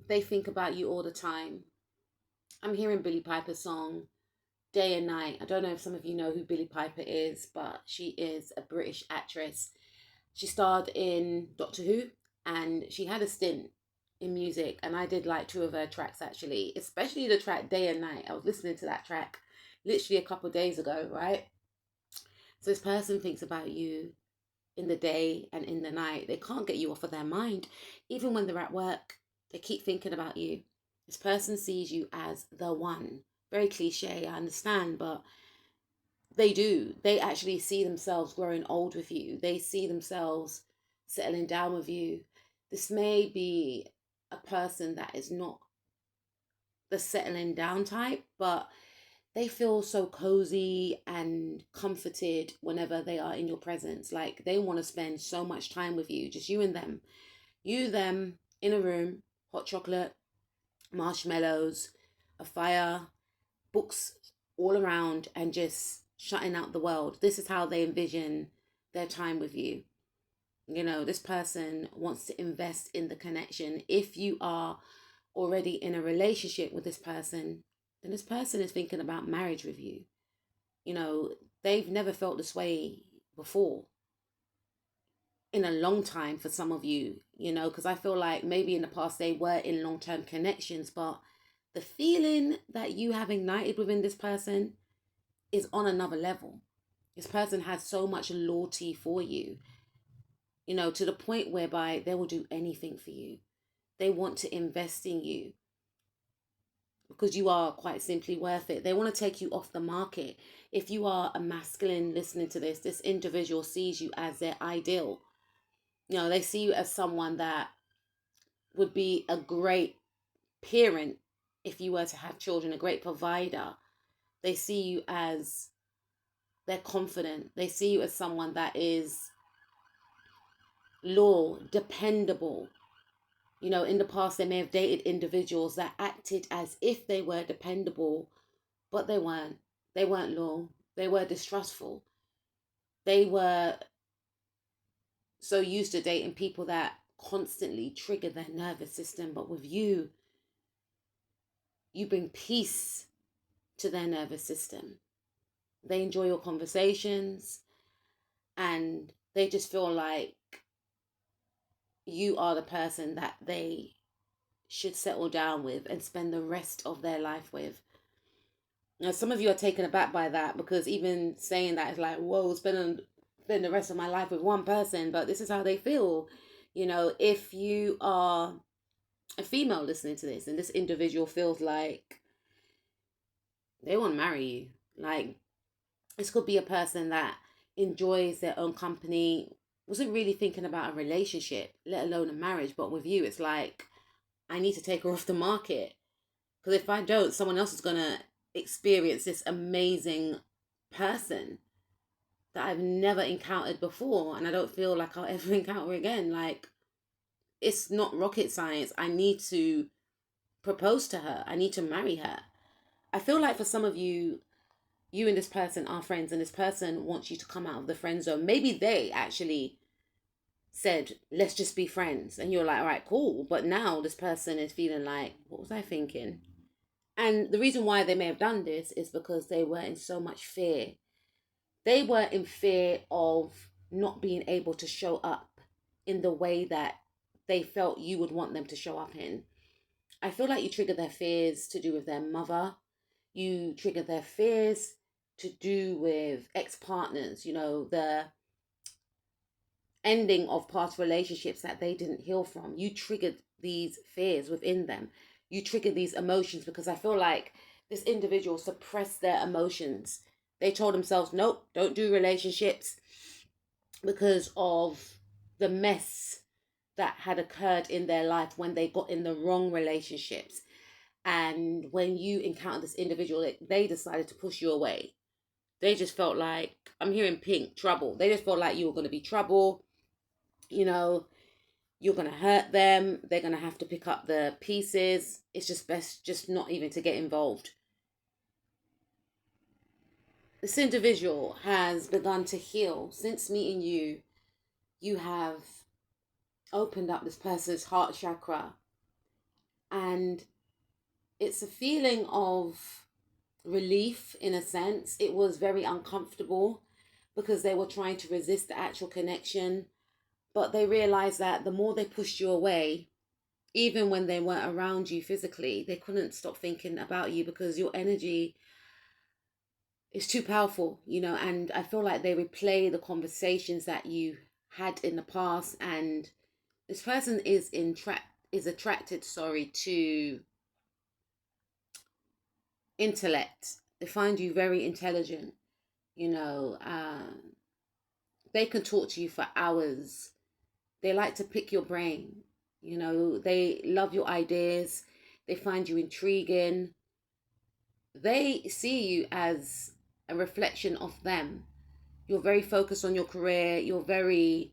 They think about you all the time. I'm hearing Billie Piper's song day and night. I don't know if some of you know who Billie Piper is, but she is a British actress. She starred in Doctor Who, and she had a stint in music, and I did like two of her tracks actually, especially the track Day and Night. I was listening to that track literally a couple of days ago, right? So this person thinks about you in the day and in the night. They can't get you off of their mind. Even when they're at work, they keep thinking about you. This person sees you as the one. Very cliche, I understand, but they do. They actually see themselves growing old with you. They see themselves settling down with you. This may be a person that is not the settling down type, but they feel so cozy and comforted whenever they are in your presence. Like they want to spend so much time with you, just you and them. You, them, in a room, hot chocolate, marshmallows, a fire, books all around, and just shutting out the world. This is how they envision their time with you. You know, this person wants to invest in the connection. If you are already in a relationship with this person, then this person is thinking about marriage with you. You know, they've never felt this way before in a long time for some of you, you know, because I feel like maybe in the past they were in long term connections, but the feeling that you have ignited within this person is on another level. This person has so much loyalty for you, you know, to the point whereby they will do anything for you. They want to invest in you because you are quite simply worth it. They want to take you off the market. If you are a masculine listening to this individual sees you as their ideal. You know, they see you as someone that would be a great parent if you were to have children, a great provider. They see you as they're confident. They see you as someone that is loyal, dependable. You know, in the past, they may have dated individuals that acted as if they were dependable, but they weren't. They weren't loyal. They were distrustful. They were so used to dating people that constantly trigger their nervous system. But with you, you bring peace to their nervous system. They enjoy your conversations and they just feel like you are the person that they should settle down with and spend the rest of their life with. Now, some of you are taken aback by that because even saying that is like, whoa, spend the rest of my life with one person, but this is how they feel. You know, if you are a female listening to this and this individual feels like they want to marry you, like this could be a person that enjoys their own company, wasn't really thinking about a relationship, let alone a marriage, but with you, it's like, I need to take her off the market. Because if I don't, someone else is going to experience this amazing person that I've never encountered before. And I don't feel like I'll ever encounter again. Like, it's not rocket science. I need to propose to her. I need to marry her. I feel like for some of you, you and this person are friends, and this person wants you to come out of the friend zone. Maybe they actually said, let's just be friends. And you're like, all right, cool. But now this person is feeling like, what was I thinking? And the reason why they may have done this is because they were in so much fear. They were in fear of not being able to show up in the way that they felt you would want them to show up in. I feel like you trigger their fears to do with their mother. You trigger their fears to do with ex-partners, you know, the ending of past relationships that they didn't heal from. You triggered these fears within them. You triggered these emotions because I feel like this individual suppressed their emotions. They told themselves, nope, don't do relationships because of the mess that had occurred in their life when they got in the wrong relationships. And when you encountered this individual, they decided to push you away. They just felt like, I'm hearing pink, trouble. They just felt like you were going to be trouble. You know, you're going to hurt them. They're going to have to pick up the pieces. It's just best just not even to get involved. This individual has begun to heal. Since meeting you, you have opened up this person's heart chakra. And it's a feeling of relief in a sense. It was very uncomfortable because they were trying to resist the actual connection, but they realized that the more they pushed you away, even when they weren't around you physically, they couldn't stop thinking about you because your energy is too powerful, and I feel like they replay the conversations that you had in the past, and this person is attracted, to intellect. They find you very intelligent, you know, they can talk to you for hours. They like to pick your brain, they love your ideas. They find you intriguing. They see you as a reflection of them. You're very focused on your career. You're very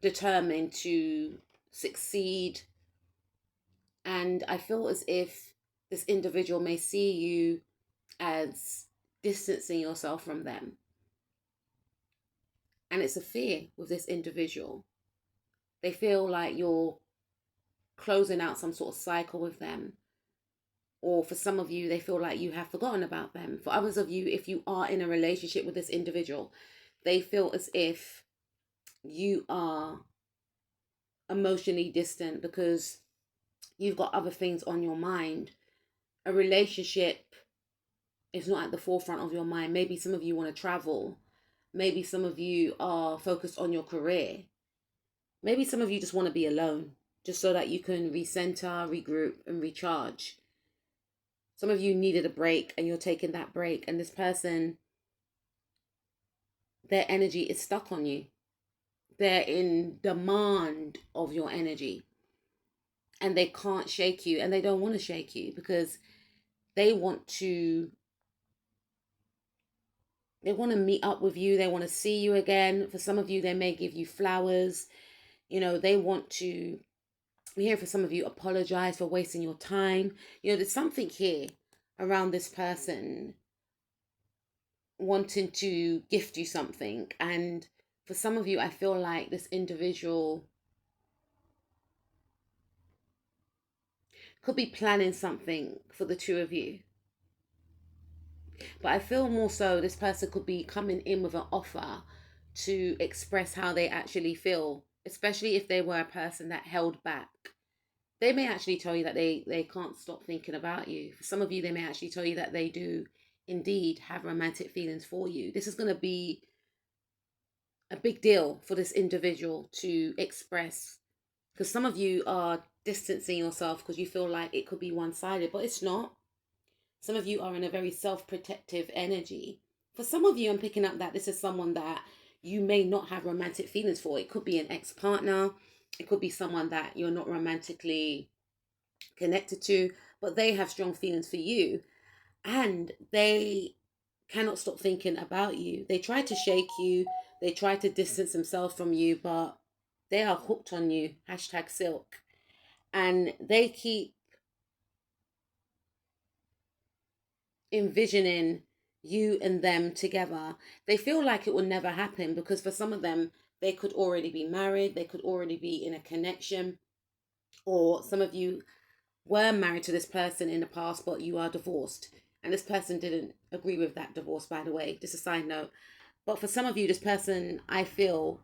determined to succeed. And I feel as if this individual may see you as distancing yourself from them. And it's a fear with this individual. They feel like you're closing out some sort of cycle with them. Or for some of you, they feel like you have forgotten about them. For others of you, if you are in a relationship with this individual, they feel as if you are emotionally distant because you've got other things on your mind. A relationship is not at the forefront of your mind. Maybe some of you want to travel. Maybe some of you are focused on your career. Maybe some of you just want to be alone, just so that you can recenter, regroup, and recharge. Some of you needed a break and you're taking that break, and this person, their energy is stuck on you. They're in demand of your energy and they can't shake you, and they don't want to shake you because they want to meet up with you. They want to see you again. For some of you, they may give you flowers. They want to, here for some of you, apologize for wasting your time. There's something here around this person wanting to gift you something. And for some of you, I feel like this individual could be planning something for the two of you. But I feel more so this person could be coming in with an offer to express how they actually feel, especially if they were a person that held back. They may actually tell you that they can't stop thinking about you. For some of you, they may actually tell you that they do indeed have romantic feelings for you. This is going to be a big deal for this individual to express, because some of you are distancing yourself because you feel like it could be one-sided, but it's not. Some of you are in a very self-protective energy. For some of you, I'm picking up that this is someone that you may not have romantic feelings for. It could be an ex-partner. It could be someone that you're not romantically connected to, but they have strong feelings for you. And they cannot stop thinking about you. They try to shake you. They try to distance themselves from you, but they are hooked on you. #silk. And they keep envisioning you and them together. They feel like it will never happen because for some of them, they could already be married. They could already be in a connection. Or some of you were married to this person in the past, but you are divorced. And this person didn't agree with that divorce, by the way, just a side note. But for some of you, this person, I feel,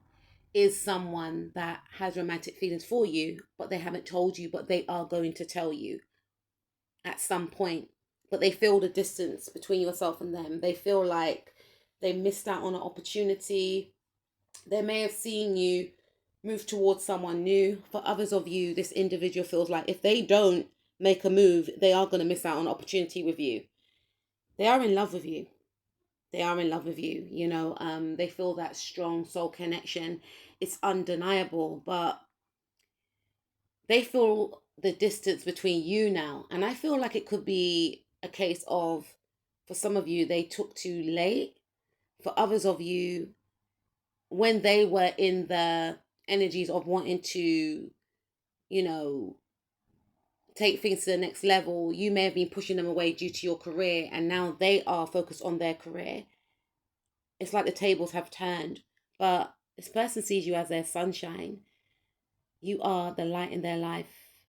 is someone that has romantic feelings for you, but they haven't told you, but they are going to tell you at some point. But they feel the distance between yourself and them. They feel like they missed out on an opportunity. They may have seen you move towards someone new. For others of you, this individual feels like if they don't make a move, they are going to miss out on an opportunity with you. They are in love with you. They are in love with you. They feel that strong soul connection. It's undeniable, but they feel the distance between you now. And I feel like it could be a case of, for some of you, they took too late. For others of you, when they were in the energies of wanting to, take things to the next level, you may have been pushing them away due to your career, and now they are focused on their career. It's like the tables have turned, but this person sees you as their sunshine. You are the light in their life.